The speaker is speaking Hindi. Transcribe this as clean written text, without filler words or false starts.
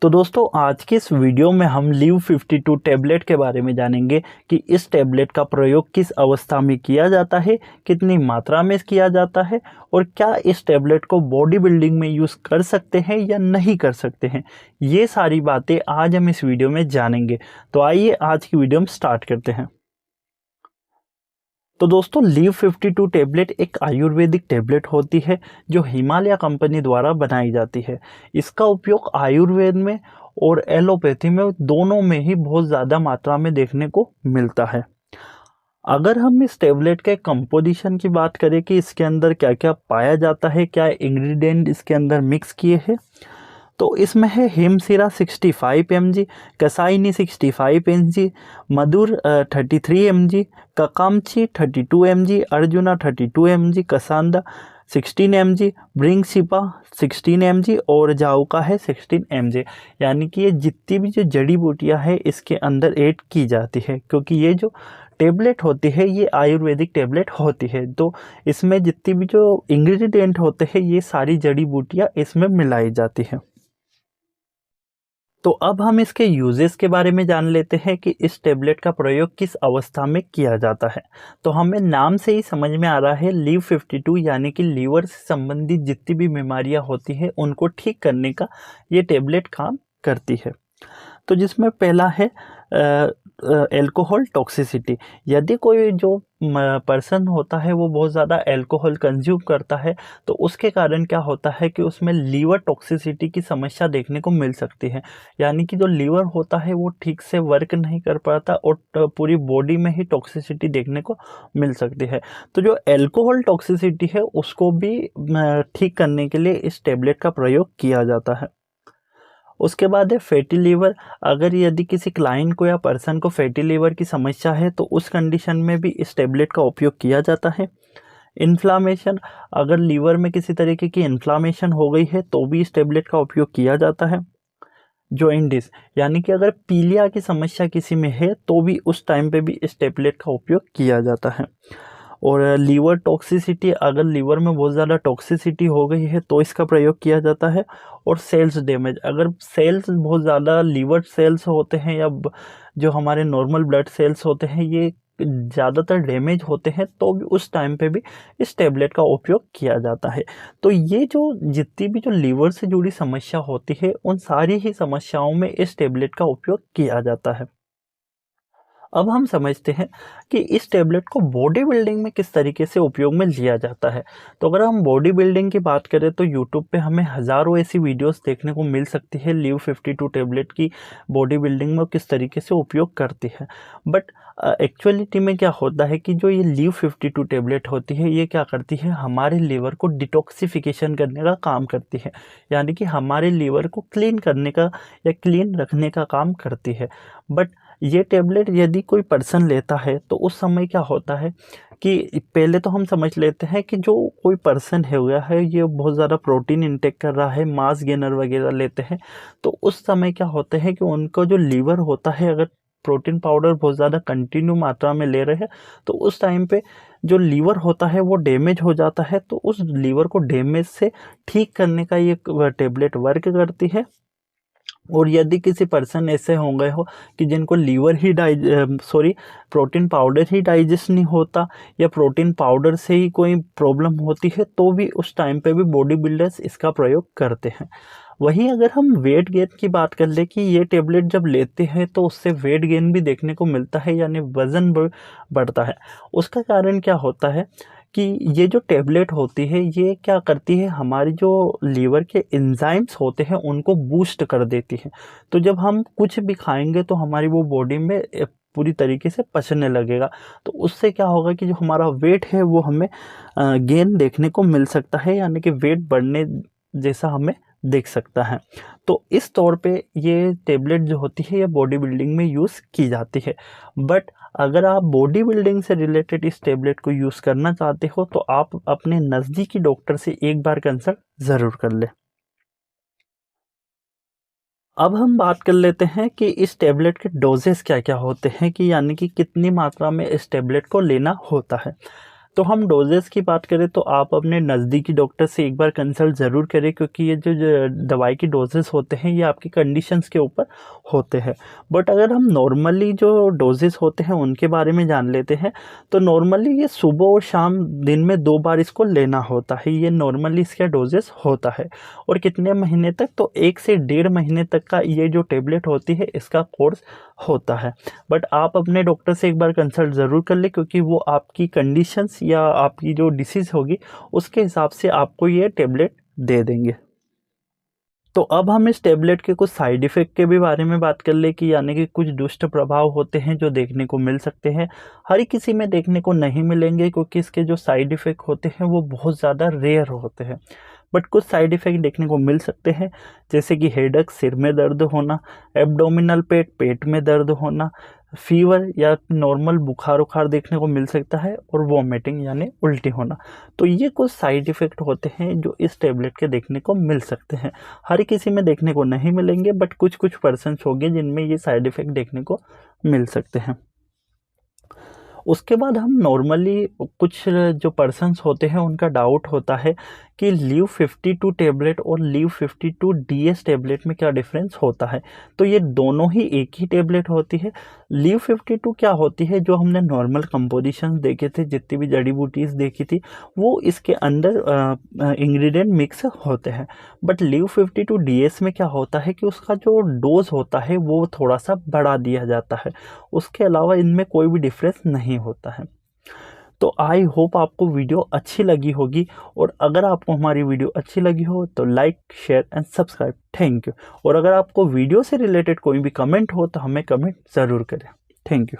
तो दोस्तों आज के इस वीडियो में हम लीव 52 टैबलेट के बारे में जानेंगे कि इस टैबलेट का प्रयोग किस अवस्था में किया जाता है, कितनी मात्रा में किया जाता है और क्या इस टैबलेट को बॉडी बिल्डिंग में यूज़ कर सकते हैं या नहीं कर सकते हैं। ये सारी बातें आज हम इस वीडियो में जानेंगे। तो आइए आज की वीडियो हम स्टार्ट करते हैं। तो दोस्तों लीव 52 टैबलेट एक आयुर्वेदिक टैबलेट होती है जो हिमालय कंपनी द्वारा बनाई जाती है। इसका उपयोग आयुर्वेद में और एलोपैथी में दोनों में ही बहुत ज़्यादा मात्रा में देखने को मिलता है। अगर हम इस टैबलेट के कंपोजिशन की बात करें कि इसके अंदर क्या क्या पाया जाता है, क्या इंग्रेडिएंट इसके अंदर मिक्स किए हैं, तो इसमें है हेमसिरा 65 mg, कसाइनी 65 mg, मधुर 33 mg, ककामची 32 mg, arjuna 32 mg, कसांदा 16 mg, ब्रिंगसिपा 16 mg और जाउका है 16 mg। यानी कि ये जितनी भी जो जड़ी बूटियां है इसके अंदर ऐड की जाती है, क्योंकि ये जो टेबलेट होती है ये आयुर्वेदिक टेबलेट होती है। तो इसमें जितनी भी जो इंग्रेडिएंट होते हैं ये सारी जड़ी बूटियां इसमें मिलाई जाती है। तो अब हम इसके यूजेस के बारे में जान लेते हैं कि इस टेबलेट का प्रयोग किस अवस्था में किया जाता है। तो हमें नाम से ही समझ में आ रहा है लीव 52 यानी कि लीवर से संबंधित जितनी भी बीमारियां होती है उनको ठीक करने का ये टेबलेट काम करती है। तो जिसमें पहला है एल्कोहल टॉक्सिसिटी। यदि कोई जो पर्सन होता है वो बहुत ज़्यादा अल्कोहल कंज्यूम करता है तो उसके कारण क्या होता है कि उसमें लीवर टॉक्सिसिटी की समस्या देखने को मिल सकती है। यानी कि जो लीवर होता है वो ठीक से वर्क नहीं कर पाता और पूरी बॉडी में ही टॉक्सिसिटी देखने को मिल सकती है। तो जो अल्कोहल टॉक्सिसिटी है उसको भी ठीक करने के लिए इस टेबलेट का प्रयोग किया जाता है। उसके बाद है फैटी लीवर। अगर यदि किसी क्लाइंट को या पर्सन को फैटी लीवर की समस्या है तो उस कंडीशन में भी इस टेबलेट का उपयोग किया जाता है। इन्फ्लामेशन, अगर लीवर में किसी तरीके की इन्फ्लामेशन हो गई है तो भी इस टेबलेट का उपयोग किया जाता है। जॉइंटिस, यानी कि अगर पीलिया की समस्या किसी में है तो भी उस टाइम पे भी इस टेबलेट का उपयोग किया जाता है। और लीवर टॉक्सिसिटी, अगर लीवर में बहुत ज़्यादा टॉक्सिसिटी हो गई है तो इसका प्रयोग किया जाता है। और सेल्स डैमेज, अगर सेल्स बहुत ज़्यादा लीवर सेल्स होते हैं या जो हमारे नॉर्मल ब्लड सेल्स होते हैं ये ज़्यादातर डैमेज होते हैं तो भी उस टाइम पे भी इस टैबलेट का उपयोग किया जाता है। तो ये जो जितनी भी जो लीवर से जुड़ी समस्या होती है उन सारी ही समस्याओं में इस टैबलेट का उपयोग किया जाता है। अब हम समझते हैं कि इस टैबलेट को बॉडी बिल्डिंग में किस तरीके से उपयोग में लिया जाता है। तो अगर हम बॉडी बिल्डिंग की बात करें तो यूट्यूब पे हमें हज़ारों ऐसी वीडियोस देखने को मिल सकती है लीव 52 टैबलेट की बॉडी बिल्डिंग में किस तरीके से उपयोग करती है। बट एक्चुअलिटी में क्या होता है कि जो ये लीव 52 टैबलेट होती है ये क्या करती है, हमारे लीवर को डिटॉक्सिफिकेशन करने का काम करती है। यानी कि हमारे लीवर को क्लीन करने का या क्लीन रखने का काम करती है। बट ये टैबलेट यदि कोई पर्सन लेता है तो उस समय क्या होता है कि पहले तो हम समझ लेते हैं कि जो कोई पर्सन है गया है ये बहुत ज़्यादा प्रोटीन इंटेक कर रहा है, मास गेनर वगैरह लेते हैं, तो उस समय क्या होता है कि उनका जो लीवर होता है अगर प्रोटीन पाउडर बहुत ज़्यादा कंटिन्यू मात्रा में ले रहे हैं तो उस टाइम पे जो लीवर होता है वो डैमेज हो जाता है। तो उस लीवर को डैमेज से ठीक करने का ये टैबलेट वर्क करती है। और यदि किसी पर्सन ऐसे हो गए हो कि जिनको लीवर ही प्रोटीन पाउडर ही डाइजेस्ट नहीं होता या प्रोटीन पाउडर से ही कोई प्रॉब्लम होती है तो भी उस टाइम पे भी बॉडी बिल्डर्स इसका प्रयोग करते हैं। वहीं अगर हम वेट गेन की बात कर ले कि ये टेबलेट जब लेते हैं तो उससे वेट गेन भी देखने को मिलता है, यानी वज़न बढ़ता है। उसका कारण क्या होता है कि ये जो टैबलेट होती है ये क्या करती है, हमारी जो लीवर के एंजाइम्स होते हैं उनको बूस्ट कर देती है। तो जब हम कुछ भी खाएंगे तो हमारी वो बॉडी में पूरी तरीके से पचने लगेगा। तो उससे क्या होगा कि जो हमारा वेट है वो हमें गेन देखने को मिल सकता है, यानी कि वेट बढ़ने जैसा हमें देख सकता है। तो इस तौर पे ये टैबलेट जो होती है ये बॉडी बिल्डिंग में यूज़ की जाती है। बट अगर आप बॉडी बिल्डिंग से रिलेटेड इस टैबलेट को यूज़ करना चाहते हो तो आप अपने नज़दीकी डॉक्टर से एक बार कंसल्ट ज़रूर कर लें। अब हम बात कर लेते हैं कि इस टैबलेट के डोजेस क्या क्या होते हैं, कि यानी कि कितनी मात्रा में इस टैबलेट को लेना होता है। तो हम डोजेस की बात करें तो आप अपने नज़दीकी डॉक्टर से एक बार कंसल्ट ज़रूर करें, क्योंकि ये जो दवाई की डोजेस होते हैं ये आपकी कंडीशंस के ऊपर होते हैं। बट अगर हम नॉर्मली जो डोजेस होते हैं उनके बारे में जान लेते हैं, तो नॉर्मली ये सुबह और शाम दिन में 2 बार इसको लेना होता है। ये नॉर्मली इसका डोजेस होता है। और कितने महीने तक, तो 1 से 1.5 महीने तक का ये जो टेबलेट होती है इसका कोर्स होता है। बट आप अपने डॉक्टर से एक बार कंसल्ट ज़रूर कर लें, क्योंकि वो आपकी कंडीशंस या आपकी जो डिसीज़ होगी उसके हिसाब से आपको ये टेबलेट दे देंगे। तो अब हम इस टेबलेट के कुछ साइड इफ़ेक्ट के भी बारे में बात कर ले, कि यानी कि कुछ दुष्ट प्रभाव होते हैं जो देखने को मिल सकते हैं। हर किसी में देखने को नहीं मिलेंगे, क्योंकि इसके जो साइड इफ़ेक्ट होते हैं वो बहुत ज़्यादा रेयर होते हैं। बट कुछ साइड इफ़ेक्ट देखने को मिल सकते हैं, जैसे कि हेडेक, सिर में दर्द होना, एब्डोमिनल पेट में दर्द होना, फीवर या नॉर्मल बुखार देखने को मिल सकता है, और वॉमिटिंग यानी उल्टी होना। तो ये कुछ साइड इफ़ेक्ट होते हैं जो इस टेबलेट के देखने को मिल सकते हैं। हर किसी में देखने को नहीं मिलेंगे, बट कुछ पर्सन्स होंगे जिनमें ये साइड इफ़ेक्ट देखने को मिल सकते हैं। उसके बाद हम नॉर्मली कुछ जो पर्सन्स होते हैं उनका डाउट होता है कि लीव 52 टैबलेट और लीव 52 DS टैबलेट में क्या डिफरेंस होता है। तो ये दोनों ही एक ही टैबलेट होती है। लीव 52 क्या होती है, जो हमने नॉर्मल कंपोजिशन देखे थे, जितनी भी जड़ी बूटीज़ देखी थी, वो इसके अंदर इंग्रेडिएंट मिक्स होते हैं। बट लीव 52 DS में क्या होता है कि उसका जो डोज होता है वो थोड़ा सा बढ़ा दिया जाता है। उसके अलावा इनमें कोई भी डिफरेंस नहीं होता है। तो आई होप आपको वीडियो अच्छी लगी होगी, और अगर आपको हमारी वीडियो अच्छी लगी हो तो like, share and subscribe. Thank you. और अगर आपको वीडियो से रिलेटेड कोई भी कमेंट हो तो हमें कमेंट ज़रूर करें। Thank you.